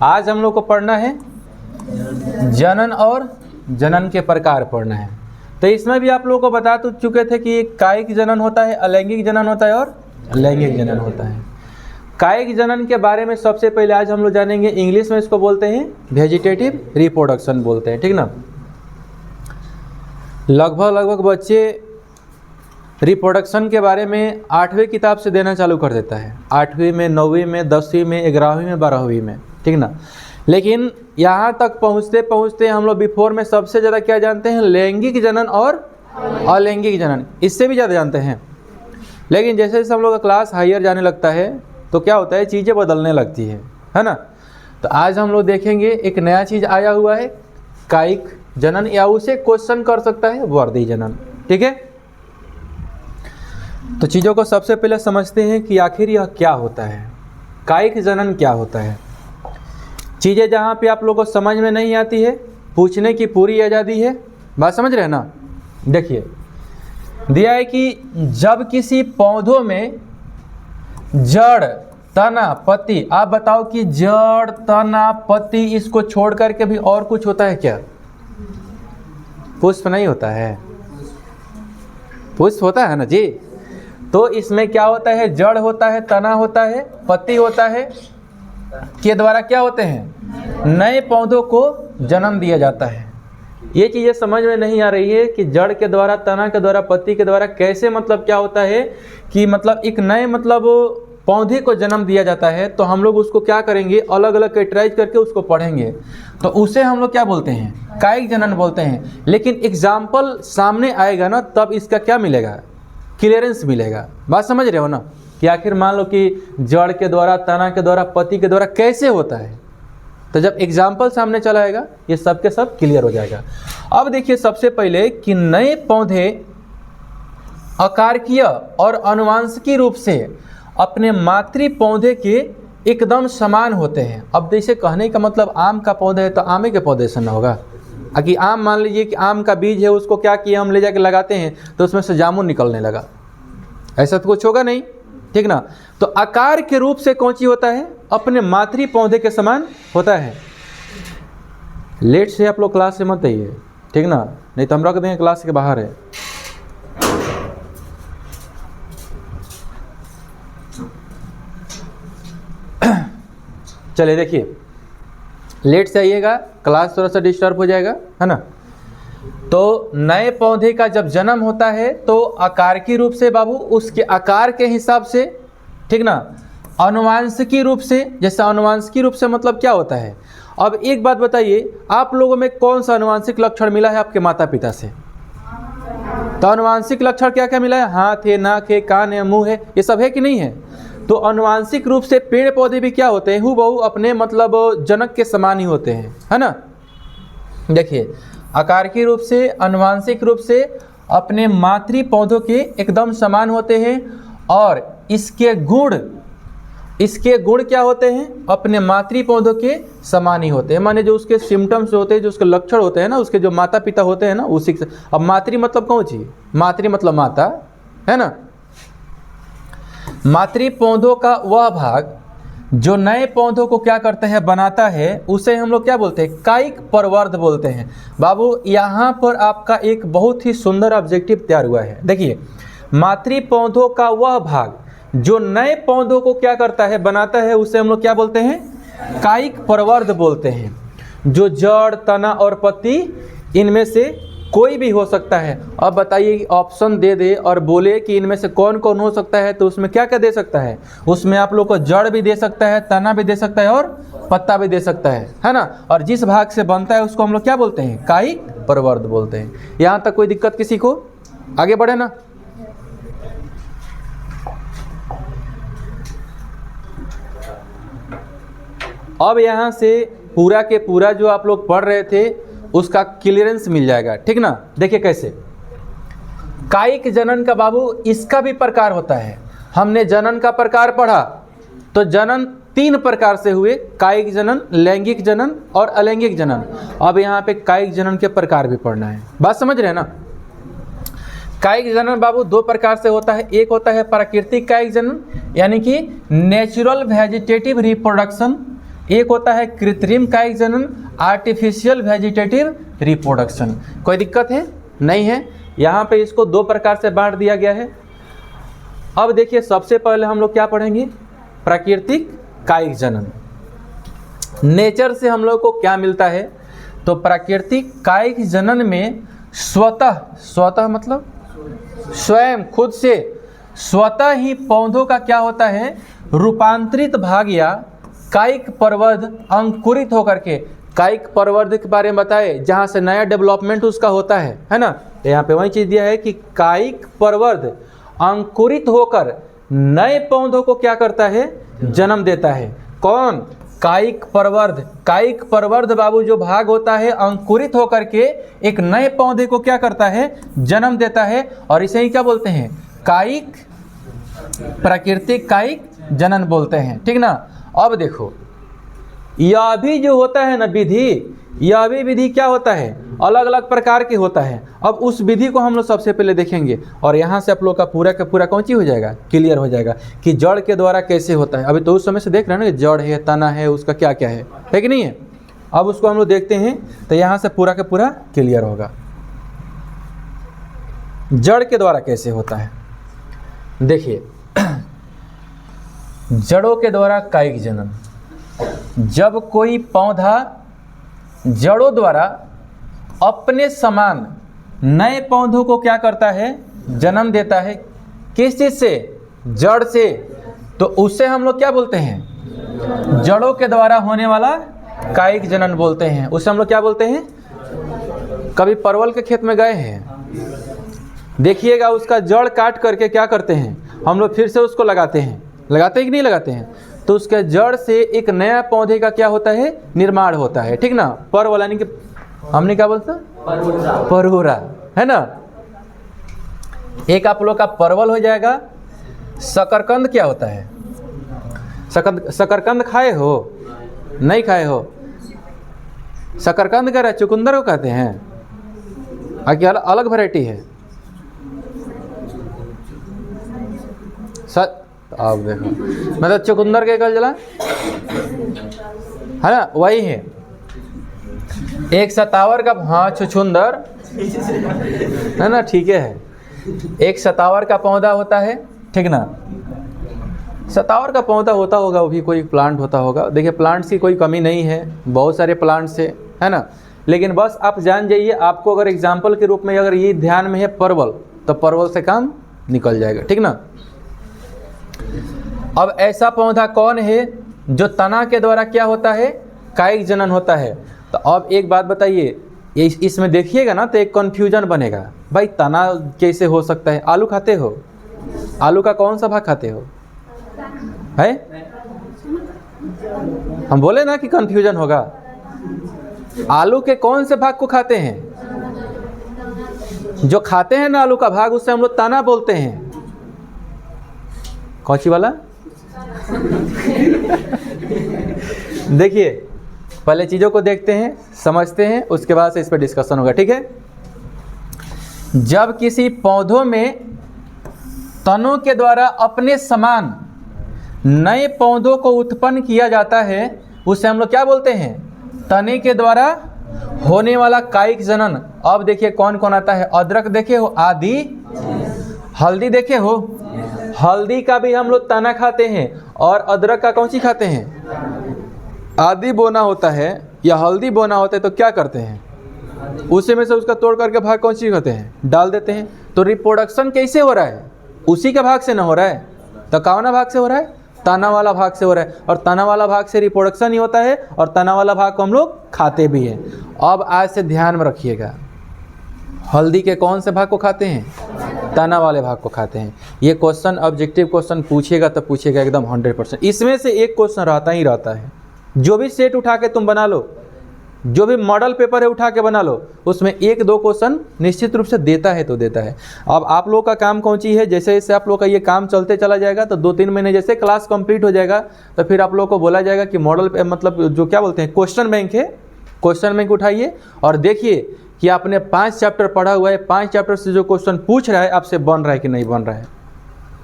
आज हम लोग को पढ़ना है जनन और जनन के प्रकार पढ़ना है। तो इसमें भी आप लोगों को बता तो चुके थे कि कायिक जनन होता है, अलैंगिक जनन होता है और लैंगिक जनन होता है। कायिक जनन के बारे में सबसे पहले आज हम लोग जानेंगे। इंग्लिश में इसको बोलते हैं वेजिटेटिव रिप्रोडक्शन बोलते हैं, ठीक ना। लगभग बच्चे रिप्रोडक्शन के बारे में 8वीं किताब से देना चालू कर देता है, 8वीं में, 9वीं में, 10वीं में, 11वीं में, 12वीं में, ठीक ना। लेकिन यहाँ तक पहुँचते पहुँचते हम लोग बिफोर में सबसे ज़्यादा क्या जानते हैं, लैंगिक जनन और अलैंगिक जनन, इससे भी ज़्यादा जानते हैं। लेकिन जैसे जैसे हम लोग का क्लास हायर जाने लगता है तो क्या होता है, चीज़ें बदलने लगती है ना। तो आज हम लोग देखेंगे एक नया चीज़ आया हुआ है, कायिक जनन, या उसे क्वेश्चन कर सकता है वर्दी जनन, ठीक है। तो चीज़ों को सबसे पहले समझते हैं कि आखिर यह क्या होता है, कायिक जनन क्या होता है। चीज़ें जहाँ पे आप लोगों को समझ में नहीं आती है, पूछने की पूरी आज़ादी है, बात समझ रहे हैं ना। देखिए दिया है कि जब किसी पौधों में जड़, तना, पत्ती, आप बताओ कि जड़, तना, पत्ती, इसको छोड़ करके भी और कुछ होता है क्या? पुष्प नहीं होता है, पुष्प होता है ना जी। तो इसमें क्या होता है, जड़ होता है, तना होता है, पत्ती होता है, के द्वारा क्या होते हैं, नए पौधों को जन्म दिया जाता है। ये चीज़ें समझ में नहीं आ रही है कि जड़ के द्वारा, तना के द्वारा, पत्ती के द्वारा कैसे, मतलब क्या होता है कि मतलब एक नए मतलब पौधे को जन्म दिया जाता है। तो हम लोग उसको क्या करेंगे, अलग अलग कैटेगराइज करके उसको पढ़ेंगे, तो उसे हम लोग क्या बोलते हैं, कायिक जनन बोलते हैं। लेकिन एग्जाम्पल सामने आएगा ना, तब इसका क्या मिलेगा, क्लियरेंस मिलेगा। बात समझ रहे हो ना, कि आखिर मान लो कि जड़ के द्वारा, तना के द्वारा, पत्ती के द्वारा कैसे होता है। तो जब एग्जाम्पल सामने चला आएगा ये सब के सब क्लियर हो जाएगा। अब देखिए सबसे पहले कि नए पौधे आकारकीय और आनुवंशिकी रूप से अपने मातृ पौधे के एकदम समान होते हैं। अब जैसे कहने का मतलब आम का पौधा है तो आमे के पौधे से ना होगा। अगर आम मान लीजिए कि आम का बीज है, उसको क्या किया, हम ले जाके लगाते हैं तो उसमें से जामुन निकलने लगा, ऐसा तो कुछ होगा नहीं, ठीक ना। तो आकार के रूप से कौन सी होता है, अपने मातृ पौधे के समान होता है। लेट से आप लोग क्लास से मत आइए, ठीक ना, नहीं तो हम रख देंगे क्लास के बाहर है। चलिए देखिए, लेट से आइएगा, क्लास थोड़ा सा डिस्टर्ब हो जाएगा, है ना। तो नए पौधे का जब जन्म होता है तो आकार की रूप से बाबू, उसके आकार के हिसाब से, ठीक ना, आनुवंशिकी रूप से। जैसे आनुवंशिकी रूप से मतलब क्या होता है। अब एक बात बताइए, आप लोगों में कौन सा आनुवंशिक लक्षण मिला है आपके माता पिता से? तो आनुवंशिक लक्षण क्या क्या मिला है, हाथ है, नाक है, कान है, मुंह है, ये सब है कि नहीं है। तो आनुवंशिक रूप से पेड़ पौधे भी क्या होते हैं, हूबहू अपने मतलब जनक के समान ही होते हैं, है ना। देखिए आकार की रूप से, आनुवंशिक रूप से अपने मातृ पौधों के एकदम समान होते हैं, और इसके गुण क्या होते हैं, अपने मातृ पौधों के समान ही होते हैं। माने जो उसके सिम्टम्स होते हैं, जो उसके लक्षण होते हैं ना, उसके जो माता पिता होते हैं ना, उसी से। अब मातृ मतलब कौन सी, मातृ मतलब माता, है ना। मातृ पौधों का वह भाग जो नए पौधों को क्या करते हैं, बनाता है, उसे हम लोग क्या बोलते हैं, कायिक प्रवर्ध बोलते हैं। बाबू यहाँ पर आपका एक बहुत ही सुंदर ऑब्जेक्टिव तैयार हुआ है। देखिए मातृ पौधों का वह भाग जो नए पौधों को क्या करता है, बनाता है, उसे हम लोग क्या बोलते हैं, कायिक प्रवर्ध बोलते हैं। जो जड़, तना और पत्ती, इनमें से कोई भी हो सकता है। अब बताइए, ऑप्शन दे दे और बोले कि इनमें से कौन कौन हो सकता है, तो उसमें क्या क्या दे सकता है, उसमें आप लोग को जड़ भी दे सकता है, तना भी दे सकता है और पत्ता भी दे सकता है ना। और जिस भाग से बनता है उसको हम लोग क्या बोलते हैं, कायिक प्रवर्ध बोलते हैं। यहाँ तक कोई दिक्कत किसी को, आगे बढ़े ना। अब यहाँ से पूरा के पूरा जो आप लोग पढ़ रहे थे उसका क्लियरेंस मिल जाएगा, ठीक ना। देखिए कैसे कायिक जनन का बाबू, इसका भी प्रकार होता है। हमने जनन का प्रकार पढ़ा तो जनन 3 प्रकार से हुए, कायिक जनन, लैंगिक जनन और अलैंगिक जनन। अब यहाँ पे कायिक जनन के प्रकार भी पढ़ना है, बात समझ रहे हैं ना। कायिक जनन बाबू 2 प्रकार से होता है। एक होता है प्राकृतिक कायिक जनन, यानी कि नेचुरल वेजिटेटिव रिप्रोडक्शन, एक होता है कृत्रिम कायिक जनन, आर्टिफिशियल वेजिटेटिव रिप्रोडक्शन। कोई दिक्कत है? नहीं है। यहाँ पे इसको दो प्रकार से बांट दिया गया है। अब देखिए, सबसे पहले हम लोग क्या पढ़ेंगे? प्राकृतिक कायिक जनन। नेचर से हम लोग को क्या मिलता है? तो प्राकृतिक कायिक जनन में स्वतः मतलब स्वयं, खुद से, स्वतः ही पौधों का क्या होता है? रूपांतरित भाग या कायिक प्रवर्ध अंकुरित होकर के, कायिक प्रवर्ध के बारे में बताए, जहाँ से नया डेवलपमेंट उसका होता है ना। तो यहाँ पे वही चीज़ दिया है कि कायिक प्रवर्ध अंकुरित होकर नए पौधों को क्या करता है? जन्म देता है। कौन? कायिक प्रवर्ध। कायिक प्रवर्ध बाबू जो भाग होता है, अंकुरित होकर के एक नए पौधे को क्या करता है? जन्म देता है। और इसे ही क्या बोलते हैं? कायिक, प्राकृतिक कायिक जनन बोलते हैं, ठीक ना। अब देखो, यह भी जो होता है ना विधि, यह भी विधि क्या होता है? अलग अलग प्रकार के होता है। अब उस विधि को हम लोग सबसे पहले देखेंगे और यहाँ से आप लोग का पूरा कौन सी हो जाएगा? क्लियर हो जाएगा कि जड़ के द्वारा कैसे होता है। अभी तो उस समय से देख रहे हैं ना कि जड़ है, तना है, उसका क्या क्या है कि नहीं है। अब उसको हम लोग देखते हैं तो यहाँ से पूरा का पूरा क्लियर होगा। जड़ के द्वारा कैसे होता है? देखिए, जड़ों के द्वारा कायिक जनन, जब कोई पौधा जड़ों द्वारा अपने समान नए पौधों को क्या करता है? जन्म देता है। किस चीज से? जड़ से। तो उससे हम लोग क्या बोलते हैं? जड़ों के द्वारा होने वाला कायिक जनन बोलते हैं। उससे हम लोग क्या बोलते हैं? कभी परवल के खेत में गए हैं, देखिएगा उसका जड़ काट करके क्या करते हैं हम लोग? फिर से उसको लगाते हैं। लगाते हैं कि नहीं लगाते हैं? तो उसके जड़ से एक नया पौधे का क्या होता है? निर्माण होता है, ठीक ना। परवल यानी कि हमने क्या बोलते हैं? परहुरा, है ना। एक आप लोग का परवल हो जाएगा। शकरकंद क्या होता है? शकरकंद खाए हो? नहीं खाए हो? शकरकंद कह रहा है, चुकंदर को कहते हैं। आगे अलग वैरायटी है। आप देखो, मतलब चुकंदर के कल जला है ना, वही है। एक सतावर का, हाँ छुछुंदर है ना, ठीक है। एक सतावर का पौधा होता है, ठीक ना। सतावर का पौधा होता होगा, वो भी कोई प्लांट होता होगा। देखिए, प्लांट्स की कोई कमी नहीं है, बहुत सारे प्लांट्स है ना। लेकिन बस आप जान जाइए, आपको अगर एग्जाम्पल के रूप में अगर ये ध्यान में है परवल, तो परवल से काम निकल जाएगा, ठीक ना। अब ऐसा पौधा कौन है जो तना के द्वारा क्या होता है? कायिक जनन होता है। तो अब एक बात बताइए, इसमें देखिएगा ना तो एक कन्फ्यूजन बनेगा, भाई तना कैसे हो सकता है? आलू खाते हो? आलू का कौन सा भाग खाते हो? है? हम बोले ना कि कन्फ्यूजन होगा। आलू के कौन से भाग को खाते हैं? जो खाते हैं ना आलू का भाग, उससे हम लोग तना बोलते हैं। कौची वाला? देखिए, पहले चीज़ों को देखते हैं, समझते हैं, उसके बाद से इस पर डिस्कशन होगा, ठीक है। जब किसी पौधों में तनों के द्वारा अपने समान नए पौधों को उत्पन्न किया जाता है, उसे हम लोग क्या बोलते हैं? तने के द्वारा होने वाला कायिक जनन। अब देखिए कौन कौन आता है। अदरक देखे हो? आदि। हल्दी देखे हो? हल्दी का भी हम लोग तना खाते हैं, और अदरक का कौन सी खाते हैं? आदि बोना होता है या हल्दी बोना होता है तो क्या करते हैं? उसी में से उसका तोड़ करके भाग कौन सी खाते हैं? डाल देते हैं। तो रिप्रोडक्शन कैसे हो रहा है? उसी के भाग से ना हो रहा है, तो कौन भाग से हो रहा है? तना वाला भाग से हो रहा है। और तना वाला भाग से रिप्रोडक्शन ही होता है, और तना वाला भाग को हम लोग खाते भी हैं। अब आज से ध्यान में रखिएगा, हल्दी के कौन से भाग को खाते हैं? तना वाले भाग को खाते हैं। ये क्वेश्चन ऑब्जेक्टिव क्वेश्चन पूछेगा तो पूछेगा एकदम 100%। इसमें से एक क्वेश्चन रहता ही रहता है। जो भी सेट उठा के तुम बना लो, जो भी मॉडल पेपर है उठा के बना लो, उसमें एक दो क्वेश्चन निश्चित रूप से देता है तो देता है। अब आप लोग का काम कौन सी है? जैसे जैसे आप लोग का ये काम चलते चला जाएगा तो 2-3 महीने जैसे क्लास कंप्लीट हो जाएगा तो फिर आप लोग को बोला जाएगा कि मॉडल मतलब जो क्या बोलते हैं क्वेश्चन बैंक है, क्वेश्चन बैंक उठाइए और देखिए कि आपने 5 चैप्टर पढ़ा हुआ है, 5 चैप्टर से जो क्वेश्चन पूछ रहा है आपसे बन रहा है कि नहीं बन रहा है।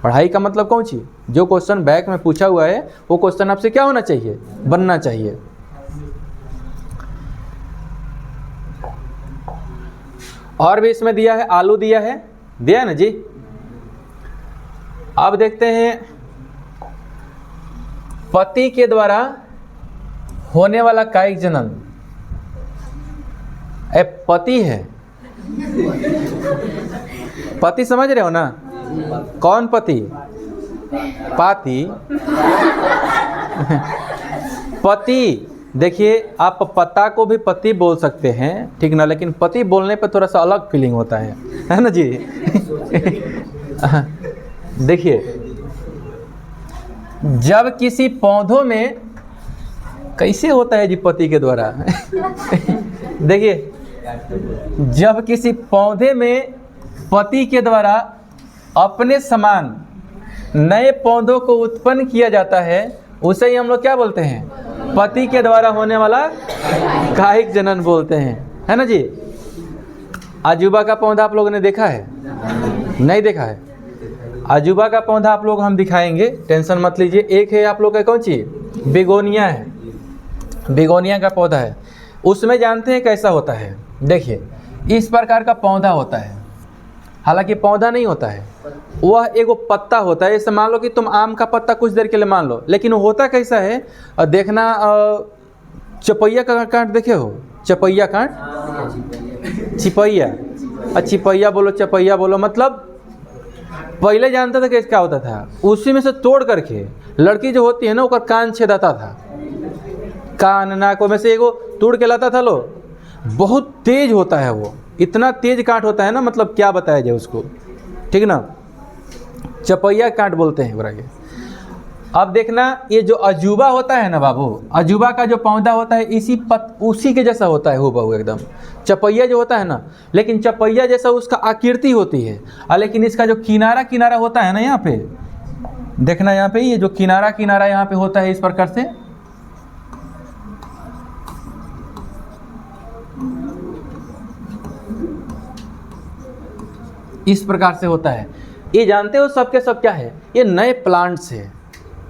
पढ़ाई का मतलब कौन सी, जो क्वेश्चन बैक में पूछा हुआ है वो क्वेश्चन आपसे क्या होना चाहिए, बनना चाहिए। और भी इसमें दिया है, आलू दिया है ना जी। अब देखते हैं पति के द्वारा होने वाला कायिक जनन। पति है, पति समझ रहे हो ना, कौन पति, पाती पति। देखिए आप पत्ता को भी पति बोल सकते हैं, ठीक ना, लेकिन पति बोलने पर थोड़ा सा अलग फीलिंग होता है ना जी। देखिए जब किसी पौधों में कैसे होता है जी पति के द्वारा देखिए जब किसी पौधे में पति के द्वारा अपने समान नए पौधों को उत्पन्न किया जाता है, उसे ही हम लोग क्या बोलते हैं, पति के द्वारा होने वाला कायिक जनन बोलते हैं, है ना जी। अजूबा का पौधा आप लोगों ने देखा है, नहीं देखा है? अजूबा का पौधा आप लोग हम दिखाएंगे, टेंशन मत लीजिए। एक है आप लोग का कौन सी, बेगोनिया है, बेगोनिया का पौधा है। उसमें जानते हैं कैसा होता है, देखिए इस प्रकार का पौधा होता है, हालांकि पौधा नहीं होता है, वह एगो पत्ता होता है। जैसे मान लो कि तुम आम का पत्ता कुछ देर के लिए मान लो, लेकिन वो होता कैसा है, देखना चपैया का कांट देखे हो, चपैया कांट, चिपैया, चिपैया बोलो चपैया बोलो, मतलब पहले जानता था कि क्या होता था, उसी में से तोड़ करके लड़की जो होती है ना उसका कान छेदाता था, कान नाक में से एगो तोड़ के लाता था लो। बहुत तेज होता है वो, इतना तेज कांट होता है ना, मतलब क्या बताया जाए उसको, ठीक ना, चपैया कांट बोलते हैं बुरा के। अब देखना ये जो अजूबा होता है ना बाबू, अजूबा का जो पौधा होता है उसी के जैसा होता है हूबहू एकदम, चपैया जो होता है ना, लेकिन चपैया जैसा उसका आकृति होती है, लेकिन इसका जो किनारा किनारा होता है ना, यहाँ पे देखना, यहाँ पे ये जो किनारा किनारा यहाँ पे होता है इस प्रकार से, इस प्रकार से होता है। ये जानते हो सबके सब क्या है, ये नए प्लांट्स है,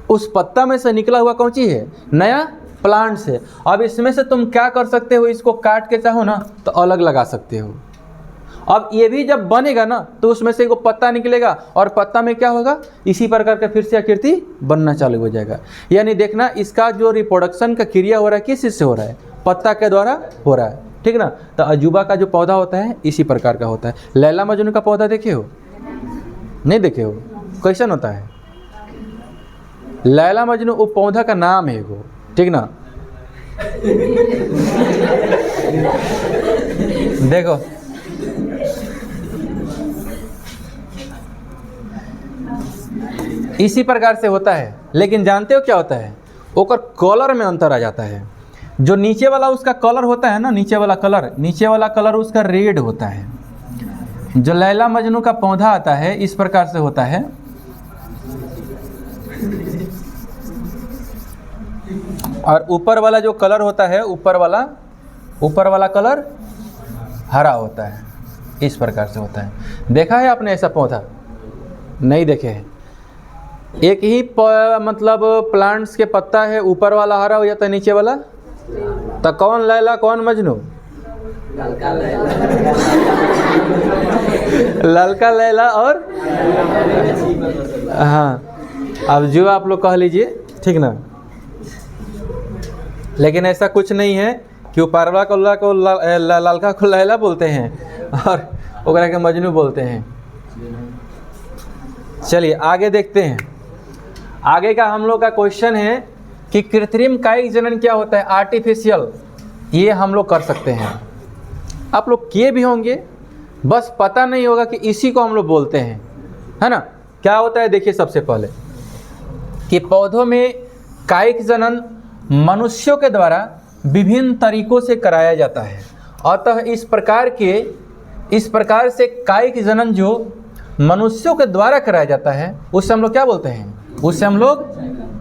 उस पत्ता में से निकला हुआ कौन सी है, नया प्लांट्स है। अब इसमें से तुम क्या कर सकते हो, इसको काट के चाहो ना तो अलग लगा सकते हो। अब ये भी जब बनेगा ना तो उसमें से एगो पत्ता निकलेगा, और पत्ता में क्या होगा, इसी प्रकार का फिर से आकृति बनना चालू हो जाएगा। यानी देखना इसका जो रिप्रोडक्शन का क्रिया हो रहा है किस चीज़ से हो रहा है, पत्ता के द्वारा हो रहा है, ठीक ना। तो अजूबा का जो पौधा होता है इसी प्रकार का होता है। लैला मजनू का पौधा देखे हो, नहीं देखे हो, कैसन होता है लैला मजनू, वो पौधा का नाम है वो, ठीक ना। देखो इसी प्रकार से होता है, लेकिन जानते हो क्या होता है, ओकर कलर में अंतर आ जाता है। जो नीचे वाला उसका कलर होता है ना, नीचे वाला कलर उसका रेड होता है। जो लैला मजनू का पौधा आता है इस प्रकार से होता है, और ऊपर वाला जो कलर होता है, ऊपर वाला कलर हरा होता है, इस प्रकार से होता है। देखा है आपने ऐसा पौधा, नहीं देखे हैं? एक ही मतलब प्लांट्स के पत्ता है, ऊपर वाला हरा हो जाता है, नीचे वाला, तो कौन लैला कौन मजनू, ललका लैला और हाँ, अब जो आप लोग कह लीजिए, ठीक ना। लेकिन ऐसा कुछ नहीं है कि ऊपरवा को ललका को लैला बोलते हैं और ओकरा के मजनू बोलते हैं। चलिए आगे देखते हैं। आगे का हम लोग का क्वेश्चन है कि कृत्रिम कायिक जनन क्या होता है, आर्टिफिशियल। ये हम लोग कर सकते हैं, आप लोग किए भी होंगे, बस पता नहीं होगा कि इसी को हम लोग बोलते हैं, है ना। क्या होता है देखिए, सबसे पहले कि पौधों में कायिक जनन मनुष्यों के द्वारा विभिन्न तरीकों से कराया जाता है। अतः इस प्रकार से कायिक जनन जो मनुष्यों के द्वारा कराया जाता है उससे हम लोग क्या बोलते हैं, उससे हम लोग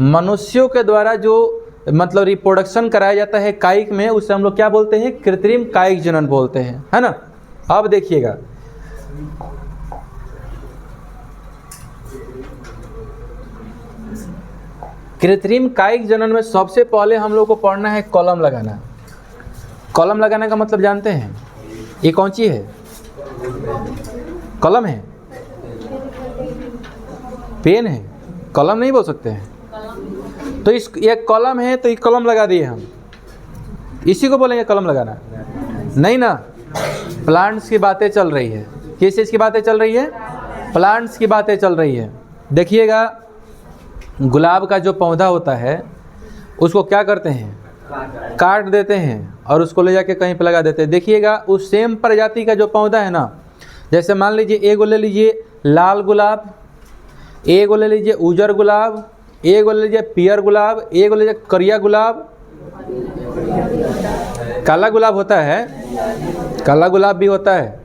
मनुष्यों के द्वारा जो मतलब रिप्रोडक्शन कराया जाता है कायिक में, उससे हम लोग क्या बोलते हैं, कृत्रिम कायिक जनन बोलते हैं, है ना। अब देखिएगा कृत्रिम कायिक जनन में सबसे पहले हम लोग को पढ़ना है कॉलम लगाना। कॉलम लगाने का मतलब जानते हैं? ये कौन सी है? कलम है, पेन है, कलम नहीं बोल सकते हैं। तो इस ये कलम है तो ये कलम लगा दिए हम, इसी को बोलेंगे कलम लगाना? नहीं ना, प्लांट्स की बातें चल रही है। किस चीज़ की बातें चल रही है? प्लांट्स की बातें चल रही है। देखिएगा, गुलाब का जो पौधा होता है उसको क्या करते हैं? काट देते हैं और उसको ले जाके कहीं पे लगा देते हैं। देखिएगा, उस सेम प्रजाति का जो पौधा है ना, जैसे मान लीजिए एगो ले लीजिए लाल गुलाब, एगो ले लीजिए उजर गुलाब, एगो ले लीजिए पियर गुलाब, एगो ले लीजिए करिया गुलाब, काला गुलाब होता है, काला गुलाब भी होता है।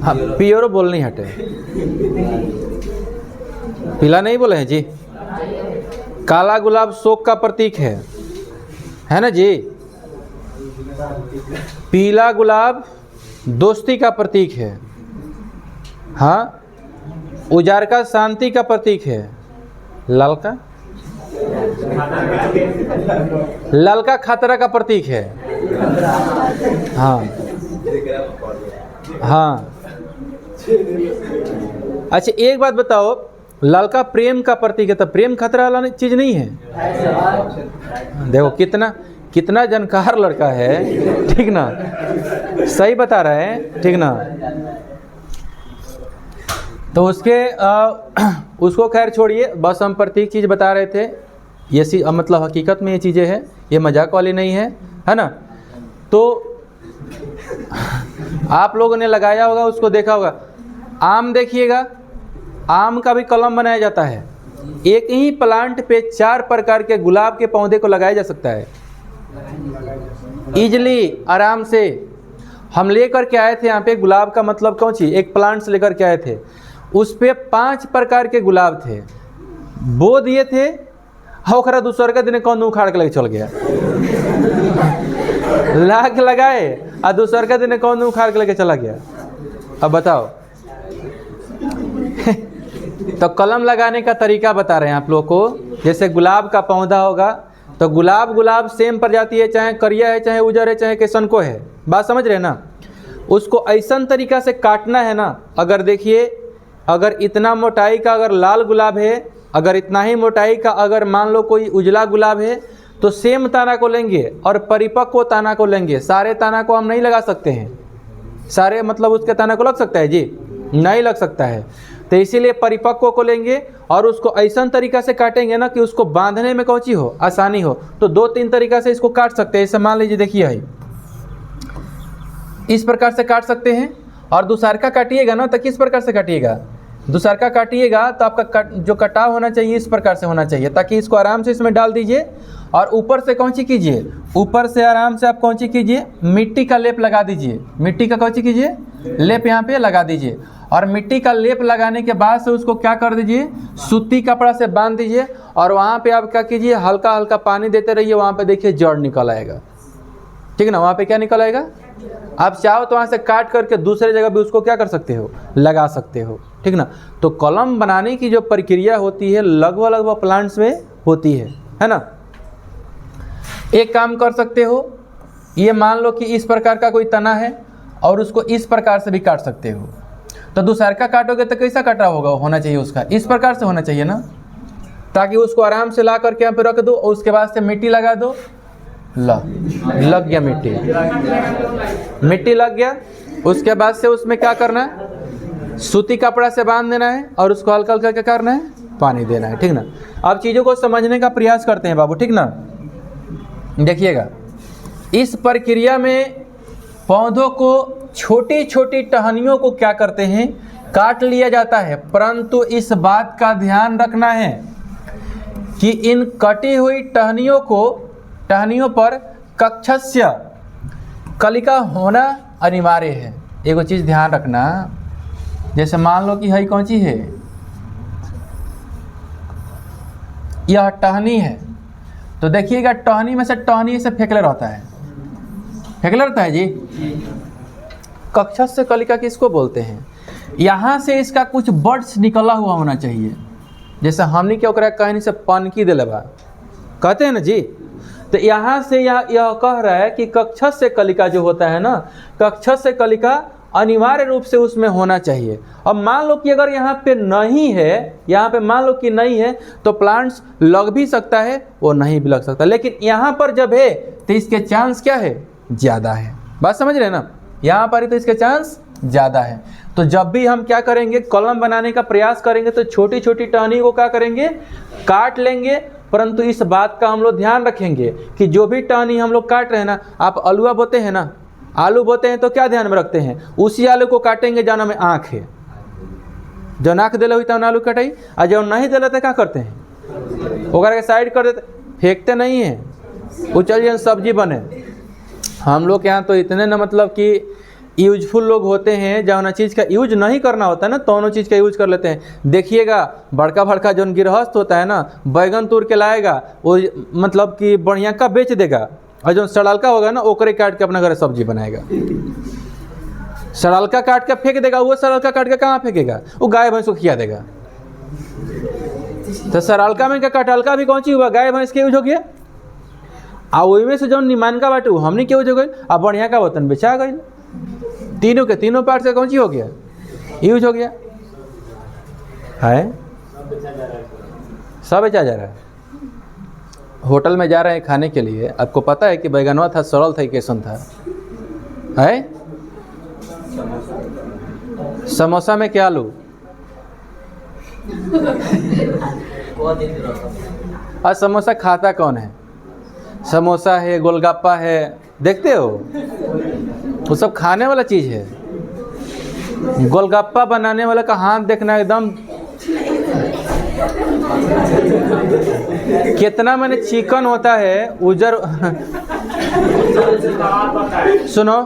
हाँ, पियर बोल नहीं हटे, पीला नहीं बोले हैं जी। काला गुलाब शोक का प्रतीक है ना जी। पीला गुलाब दोस्ती का प्रतीक है। हाँ, उजार का शांति का प्रतीक है। लाल का खतरा का प्रतीक है। हाँ हाँ। अच्छा एक बात बताओ, ललका प्रेम का प्रतीक है, तो प्रेम खतरा वाला चीज नहीं है? देखो कितना जानकार लड़का है, ठीक ना? सही बता रहा है, ठीक ना? तो उसको खैर छोड़िए, बस हम प्रतीक चीज़ बता रहे थे। ये मतलब हकीकत में ये चीज़ें हैं, ये मजाक वाली नहीं है ना? तो आप लोगों ने लगाया होगा, उसको देखा होगा। आम देखिएगा, आम का भी कलम बनाया जाता है। एक ही प्लांट पे 4 प्रकार के गुलाब के पौधे को लगाया जा सकता है इजली, आराम से। हम लेकर के आए थे यहाँ पे गुलाब का मतलब कौन सी, एक प्लांट से लेकर के आए थे। उस पे 5 प्रकार के गुलाब थे, बो दिए थे। ओकरा दूसर का दिन कौन उखाड़ के लेके चल गया, लाख लगाए और दूसर का दिन कौन उखाड़ के लेके चला गया। अब बताओ। तो कलम लगाने का तरीका बता रहे हैं आप लोग को। जैसे गुलाब का पौधा होगा तो गुलाब सेम प्रजाति है, चाहे करिया है, चाहे उजर है, चाहे किसनको है। बात समझ रहे हैं ना? उसको ऐसा तरीका से काटना है ना। अगर देखिए, अगर इतना मोटाई का अगर लाल गुलाब है, अगर इतना ही मोटाई का अगर मान लो कोई उजला गुलाब है, तो सेम ताना को लेंगे और परिपक्व ताना को लेंगे। सारे ताना को हम नहीं लगा सकते हैं, सारे मतलब उसके ताना को लग सकता है जी? नहीं लग सकता है। तो इसीलिए परिपक्व को लेंगे और उसको ऐसा तरीका से काटेंगे ना कि उसको बांधने में कौची हो, आसानी हो। तो 2-3 तरीका से इसको काट सकते हैं। जैसे मान लीजिए, देखिए है इस प्रकार से काट सकते हैं। और दूसरका काटिएगा ना तो किस प्रकार से काटिएगा? दूसरका काटिएगा तो आपका जो कटाव होना चाहिए इस प्रकार से होना चाहिए, ताकि इसको आराम से इसमें डाल दीजिए और ऊपर से कौन सी कीजिए, ऊपर से आराम से आप कौन सी कीजिए, मिट्टी का लेप लगा दीजिए। मिट्टी का कौन सी कीजिए, लेप यहाँ पे लगा दीजिए। और मिट्टी का लेप लगाने के बाद से उसको क्या कर दीजिए, सूती कपड़ा से बांध दीजिए। और वहाँ पे आप क्या कीजिए, हल्का हल्का पानी देते रहिए। वहाँ पे देखिए जड़ निकल आएगा, ठीक है ना? वहाँ पे क्या निकल आएगा। आप चाहो तो वहाँ से काट करके दूसरे जगह भी उसको क्या कर सकते हो, लगा सकते हो, ठीक ना? तो कलम बनाने की जो प्रक्रिया होती है लगभग प्लांट्स में होती है ना? एक काम कर सकते हो, ये मान लो कि इस प्रकार का कोई तना है और उसको इस प्रकार से भी काट सकते हो। तो दूसरा का काटोगे तो कैसा कटा होना चाहिए उसका, इस प्रकार से होना चाहिए ना, ताकि उसको आराम से ला करके यहाँ पे रख दो और उसके बाद से मिट्टी लगा दो। लग गया मिट्टी लग गया। उसके बाद से उसमें क्या करना है, सूती कपड़ा से बांध देना है और उसको हल्का हल्का क्या करना है, पानी देना है, ठीक ना? अब चीज़ों को समझने का प्रयास करते हैं बाबू, ठीक ना? देखिएगा, इस प्रक्रिया में पौधों को छोटी छोटी टहनियों को क्या करते हैं, काट लिया जाता है। परंतु इस बात का ध्यान रखना है कि इन कटी हुई टहनियों पर कक्षस्य कलिका होना अनिवार्य है। एगो चीज़ ध्यान रखना, जैसे मान लो कि है कौन सी है, यह टहनी है। तो देखिएगा, टहनी में से टहनी से फेंकले रहता है जी। कक्षस्य कलिका किसको बोलते हैं? यहाँ से इसका कुछ बर्ड्स निकला हुआ होना चाहिए, जैसे हमने क्या ओकरा कहनी से पनकी दिले बा, कहते हैं ना जी। तो यहाँ से यह कह रहा है कि कक्षत से कलिका जो होता है ना, कक्षत से कलिका अनिवार्य रूप से उसमें होना चाहिए। अब मान लो कि अगर यहाँ पे नहीं है, यहाँ पे मान लो कि नहीं है, तो प्लांट्स लग भी सकता है, वो नहीं भी लग सकता। लेकिन यहाँ पर जब है तो इसके चांस क्या है, ज़्यादा है। बात समझ रहे हैं ना, यहाँ पर ही तो इसके चांस ज़्यादा है। तो जब भी हम क्या करेंगे, कलम बनाने का प्रयास करेंगे, तो छोटी छोटी टहनी को क्या करेंगे, काट लेंगे। परंतु इस बात का हम लोग ध्यान रखेंगे कि जो भी टहनी हम लोग काट रहे हैं ना, आप आलूआ बोते हैं ना, आलू बोते हैं तो क्या ध्यान में रखते हैं, उसी आलू को काटेंगे जाना में आँख है। जो नाक दिले हुई तब आलू कटाई, और जो नहीं दिले तो क्या करते हैं, ओकरा के साइड कर देते, फेंकते नहीं हैं, वो चलिए सब्जी बने। हम लोग के यहाँ तो इतने ना मतलब कि यूजफुल लोग होते हैं, जौन चीज़ का यूज नहीं करना होता है ना, दोनों चीज़ का यूज कर लेते हैं। देखिएगा बड़का बड़का जो गृहस्थ होता है ना, बैगन तोड़ के लाएगा, वो मतलब कि बढ़िया का बेच देगा, और जो सड़लका होगा ना, ओकरे काट के अपना घर सब्जी बनाएगा। सड़लका काट के फेंक देगा, वो सड़लका काट के कहाँ फेंकेगा, वो गाय भैंस को खिया देगा। तो सड़लका में क्या कटहलका भी कौन चीज हुआ, गाय भैंस के यूज हो गया। आ वही में से जो निमान का बाटू हमने के यूज हो गई, अब बढ़िया का बर्तन बेचा गई। तीनों के तीनों पार्ट से कौन सी हो गया, यूज हो गया है, सब बेचा जा रहा है। होटल में जा रहे हैं खाने के लिए, आपको पता है कि बैगनवा था, सड़ल था, कैसन था है। समोसा में क्या लूँ, और समोसा खाता कौन है, समोसा है, गोलगप्पा है, देखते हो, वो सब खाने वाला चीज़ है। गोलगप्पा बनाने वाला का हाथ देखना एकदम कितना मैंने चिकन होता है उजर। सुनो,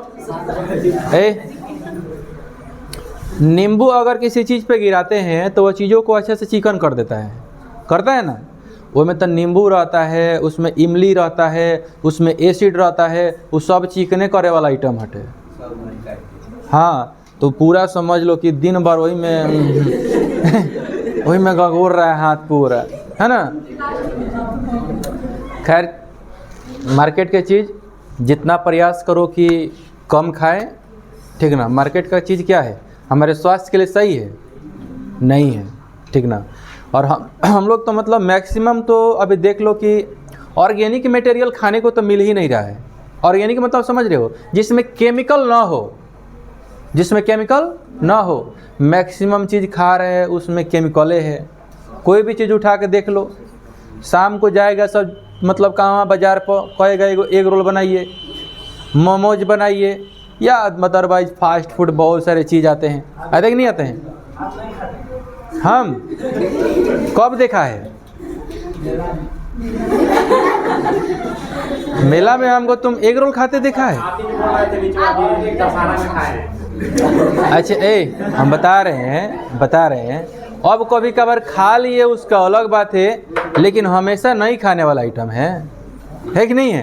नींबू अगर किसी चीज़ पे गिराते हैं तो वो चीज़ों को अच्छे से चिकन कर देता है, करता है ना। वो में तो नींबू रहता है, उसमें इमली रहता है, उसमें एसिड रहता है, वो सब चिकने करे वाला आइटम हटे। हाँ, तो पूरा समझ लो कि दिन भर वही में गगोर रहा है हाथ पूरा, है ना। खैर, मार्केट की चीज़ जितना प्रयास करो कि कम खाएं, ठीक ना। मार्केट का चीज़ क्या है, हमारे स्वास्थ्य के लिए सही है नहीं है, ठीक ना। और हम लोग तो मतलब मैक्सिमम तो अभी देख लो कि ऑर्गेनिक मटेरियल खाने को तो मिल ही नहीं रहा है। ऑर्गेनिक मतलब समझ रहे हो, जिसमें केमिकल ना हो, जिसमें केमिकल ना हो। मैक्सिमम चीज़ खा रहे हैं उसमें केमिकले है। कोई भी चीज़ उठा के देख लो, शाम को जाएगा सब मतलब कहाँ बाज़ार पर कहेगा एग रोल बनाइए, मोमोज बनाइए, या अदरवाइज फास्ट फूड बहुत सारे चीज़ आते हैं। आते कि नहीं आते हैं, हम कब देखा है मेला में हमको तुम एग रोल खाते देखा है? अच्छा, हम बता रहे हैं अब कभी कभार खा लिए उसका अलग बात है, लेकिन हमेशा नहीं खाने वाला आइटम है कि नहीं है।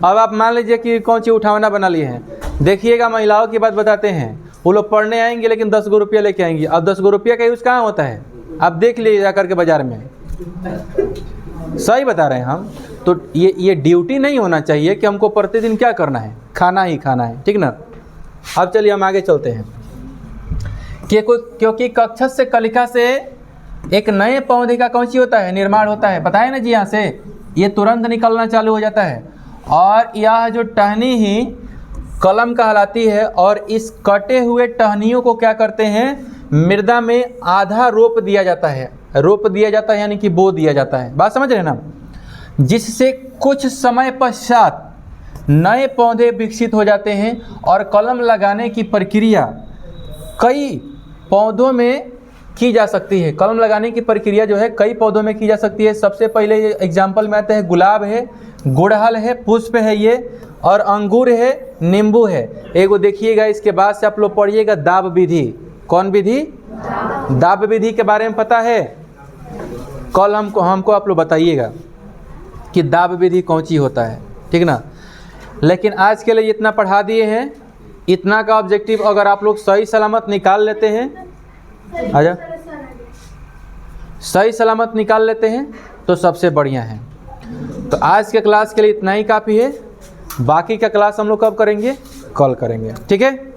अब आप मान लीजिए कि कौन सी उठावना बना लिए हैं, देखिएगा महिलाओं की बात बताते हैं, वो लोग पढ़ने आएंगे लेकिन 10 गो रुपया लेके आएंगी। अब 10 गो रुपया का यूज़ कहाँ होता है, आप देख लीजिए जाकर के बाज़ार में। सही बता रहे हैं हम तो। ये ड्यूटी नहीं होना चाहिए कि हमको प्रतिदिन क्या करना है, खाना ही खाना है, ठीक ना। अब चलिए हम आगे चलते हैं कि क्योंकि कक्षत से कलिका से एक नए पौधे का कौन सी होता है, निर्माण होता है। बताए ना जी, यहाँ से ये तुरंत निकलना चालू हो जाता है, और यह जो टहनी ही कलम कहलाती है। और इस कटे हुए टहनियों को क्या करते हैं, मृदा में आधा रोप दिया जाता है। रोप दिया जाता है यानी कि बो दिया जाता है, बात समझ रहे हैं ना। जिससे कुछ समय पश्चात नए पौधे विकसित हो जाते हैं। और कलम लगाने की प्रक्रिया कई पौधों में की जा सकती है। कलम लगाने की प्रक्रिया जो है कई पौधों में की जा सकती है। सबसे पहले ये एग्जाम्पल में आते हैं, गुलाब है, गुड़हल है, पुष्प है ये, और अंगूर है, नींबू है। एगो देखिएगा, इसके बाद से आप लोग पढ़िएगा दाब विधि। कौन विधि, दाब विधि के बारे में पता है, कल हमको आप लोग बताइएगा कि दाब विधि कौन सी होता है, ठीक ना। लेकिन आज के लिए इतना पढ़ा दिए हैं, इतना का ऑब्जेक्टिव अगर आप लोग सही सलामत निकाल लेते हैं, आजा सही सलामत निकाल लेते हैं तो सबसे बढ़िया है। तो आज के क्लास के लिए इतना ही काफ़ी है। बाकी का क्लास हम लोग कब करेंगे? कल करेंगे। ठीक है।